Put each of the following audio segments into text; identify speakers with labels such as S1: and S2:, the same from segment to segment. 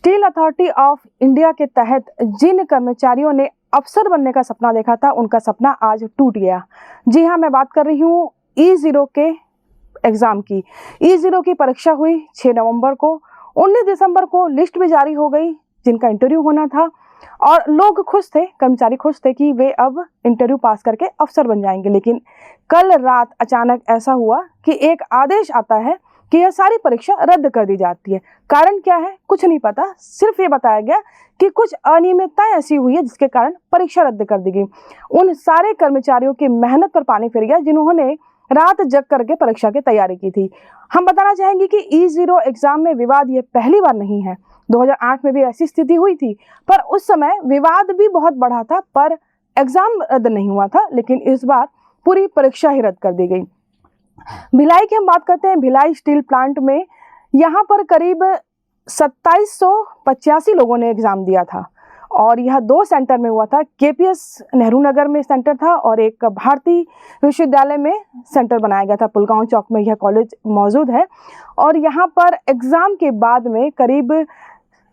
S1: Steel authority of India के तहत जिन कर्मचारियों ने अफसर बनने का सपना देखा था, उनका सपना आज टूट गया। जी हाँ, मैं बात कर रही हूँ E0 के एग्ज़ाम की। E0 की परीक्षा हुई 6 नवंबर को। 19 दिसंबर को लिस्ट भी जारी हो गई जिनका इंटरव्यू होना था, और लोग खुश थे, कर्मचारी खुश थे कि वे अब इंटरव्यू पास करके अफसर बन जाएंगे। लेकिन कल रात अचानक ऐसा हुआ कि एक आदेश आता है कि यह सारी परीक्षा रद्द कर दी जाती है। कारण क्या है कुछ नहीं पता, सिर्फ ये बताया गया कि कुछ अनियमितताएं ऐसी हुई है जिसके कारण परीक्षा रद्द कर दी गई। उन सारे कर्मचारियों की मेहनत पर पानी फिर गया जिन्होंने रात जग करके परीक्षा की तैयारी की थी। हम बताना चाहेंगे कि E0 एग्जाम में विवाद ये पहली बार नहीं है। 2008 में भी ऐसी स्थिति हुई थी, पर उस समय विवाद भी बहुत बढ़ा था, पर एग्जाम रद्द नहीं हुआ था। लेकिन इस बार पूरी परीक्षा ही रद्द कर दी गई। भिलाई की हम बात करते हैं। भिलाई स्टील प्लांट में यहाँ पर करीब 2785 लोगों ने एग्जाम दिया था, और यह 2 सेंटर में हुआ था। KPS नेहरू नगर में सेंटर था और एक भारतीय विश्वविद्यालय में सेंटर बनाया गया था। पुलगांव चौक में यह कॉलेज मौजूद है, और यहाँ पर एग्ज़ाम के बाद में करीब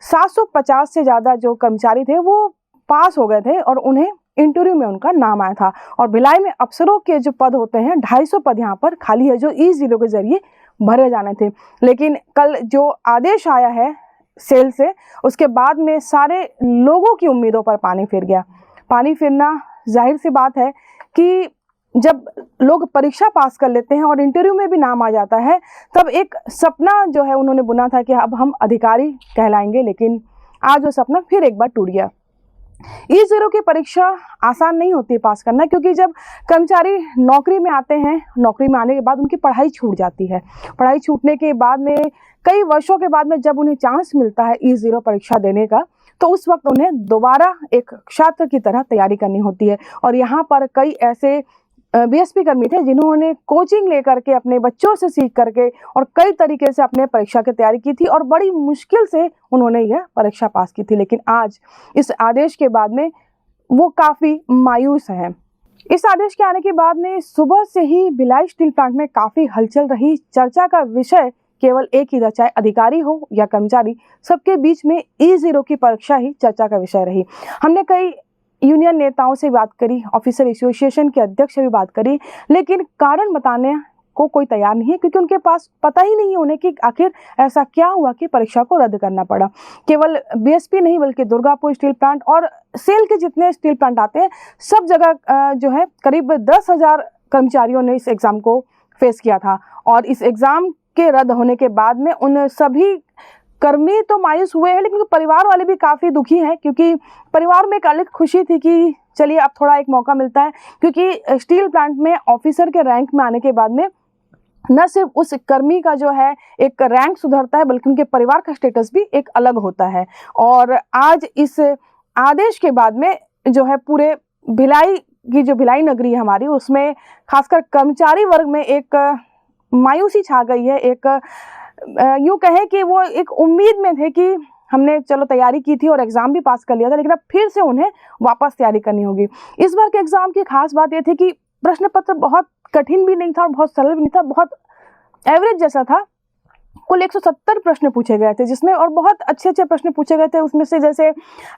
S1: 750 से ज़्यादा जो कर्मचारी थे वो पास हो गए थे और उन्हें इंटरव्यू में उनका नाम आया था। और भिलाई में अफसरों के जो पद होते हैं 250 पद यहाँ पर खाली है जो E0 के जरिए भरे जाने थे। लेकिन कल जो आदेश आया है सेल से, उसके बाद में सारे लोगों की उम्मीदों पर पानी फिर गया। पानी फिरना जाहिर सी बात है कि जब लोग परीक्षा पास कर लेते हैं और इंटरव्यू में भी नाम आ जाता है, तब एक सपना जो है उन्होंने बुना था कि अब हम अधिकारी कहलाएंगे। लेकिन आज वो सपना फिर एक बार टूट गया। E0 की परीक्षा आसान नहीं होती है पास करना, क्योंकि जब कर्मचारी नौकरी में आते हैं, नौकरी में आने के बाद उनकी पढ़ाई छूट जाती है। पढ़ाई छूटने के बाद में कई वर्षों के बाद में जब उन्हें चांस मिलता है E0 परीक्षा देने का, तो उस वक्त उन्हें दोबारा एक छात्र की तरह तैयारी करनी होती है। और यहाँ पर कई ऐसे BSP कर्मी थे जिन्होंने कोचिंग लेकर के अपने बच्चों से सीख करके और कई तरीके से अपने परीक्षा की तैयारी की थी, और बड़ी मुश्किल से उन्होंने यह परीक्षा पास की थी। लेकिन आज इस आदेश के बाद में वो काफ़ी मायूस हैं। इस आदेश के आने के बाद में सुबह से ही भिलाई स्टील प्लांट में काफ़ी हलचल रही। चर्चा का विषय केवल एक ही था, चाहे अधिकारी हो या कर्मचारी, सबके बीच में E0 की परीक्षा ही चर्चा का विषय रही। हमने कई यूनियन नेताओं से बात करी, ऑफिसर एसोसिएशन के अध्यक्ष से भी बात करी, लेकिन कारण बताने को कोई तैयार नहीं है, क्योंकि उनके पास पता ही नहीं है उन्हें कि आखिर ऐसा क्या हुआ कि परीक्षा को रद्द करना पड़ा। केवल BSP नहीं बल्कि दुर्गापुर स्टील प्लांट और सेल के जितने स्टील प्लांट आते हैं, सब जगह जो है करीब 10,000 कर्मचारियों ने इस एग्ज़ाम को फेस किया था। और इस एग्ज़ाम के रद्द होने के बाद में उन सभी कर्मी तो मायूस हुए हैं, लेकिन परिवार वाले भी काफ़ी दुखी हैं, क्योंकि परिवार में एक अलग खुशी थी कि चलिए अब थोड़ा एक मौका मिलता है। क्योंकि स्टील प्लांट में ऑफिसर के रैंक में आने के बाद में न सिर्फ उस कर्मी का जो है एक रैंक सुधरता है, बल्कि उनके परिवार का स्टेटस भी एक अलग होता है। और आज इस आदेश के बाद में जो है पूरे भिलाई की जो भिलाई नगरी है हमारी, उसमें खासकर कर्मचारी वर्ग में एक मायूसी छा गई है। एक यूँ कहें कि वो एक उम्मीद में थे कि हमने चलो तैयारी की थी और एग्ज़ाम भी पास कर लिया था, लेकिन अब फिर से उन्हें वापस तैयारी करनी होगी। इस बार के एग्ज़ाम की खास बात ये थी कि प्रश्न पत्र बहुत कठिन भी नहीं था और बहुत सरल भी नहीं था, बहुत एवरेज जैसा था। कुल 170 प्रश्न पूछे गए थे जिसमें, और बहुत अच्छे अच्छे प्रश्न पूछे गए थे। उसमें से जैसे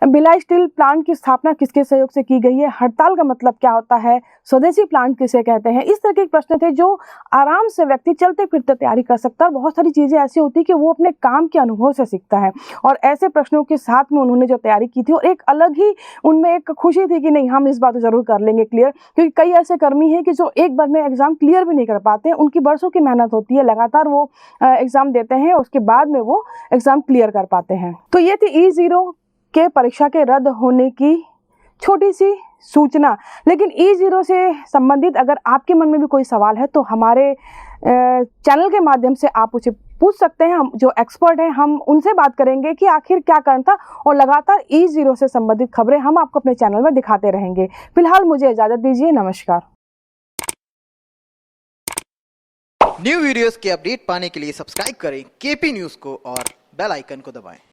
S1: भिलाई स्टील प्लांट की स्थापना किसके सहयोग से की गई है, हड़ताल का मतलब क्या होता है, स्वदेशी प्लांट किसे कहते हैं, इस तरह के प्रश्न थे जो आराम से व्यक्ति चलते फिरते तैयारी कर सकता है। और बहुत सारी चीज़ें ऐसी होती कि वो अपने काम के अनुभव से सीखता है, और ऐसे प्रश्नों के साथ में उन्होंने जो तैयारी की थी, और एक अलग ही उनमें एक खुशी थी कि नहीं हम इस बार तो ज़रूर कर लेंगे क्लियर। क्योंकि कई ऐसे कर्मी हैं कि जो एक बार में एग्ज़ाम क्लियर भी नहीं कर पाते, उनकी बरसों की मेहनत होती है, लगातार वो एग्ज़ाम देते हैं, उसके बाद में वो एग्ज़ाम क्लियर कर पाते हैं। तो ये थी E0 के परीक्षा के रद्द होने की छोटी सी सूचना। लेकिन E0 से संबंधित अगर आपके मन में भी कोई सवाल है तो हमारे चैनल के माध्यम से आप उसे पूछ सकते हैं। हम जो एक्सपर्ट हैं हम उनसे बात करेंगे कि आखिर क्या कारण था, और लगातार E0 से संबंधित खबरें हम आपको अपने चैनल में दिखाते रहेंगे। फिलहाल मुझे इजाज़त दीजिए, नमस्कार।
S2: न्यू वीडियोस के अपडेट पाने के लिए सब्सक्राइब करें KP न्यूज़ को और बेल आइकन को दबाएं।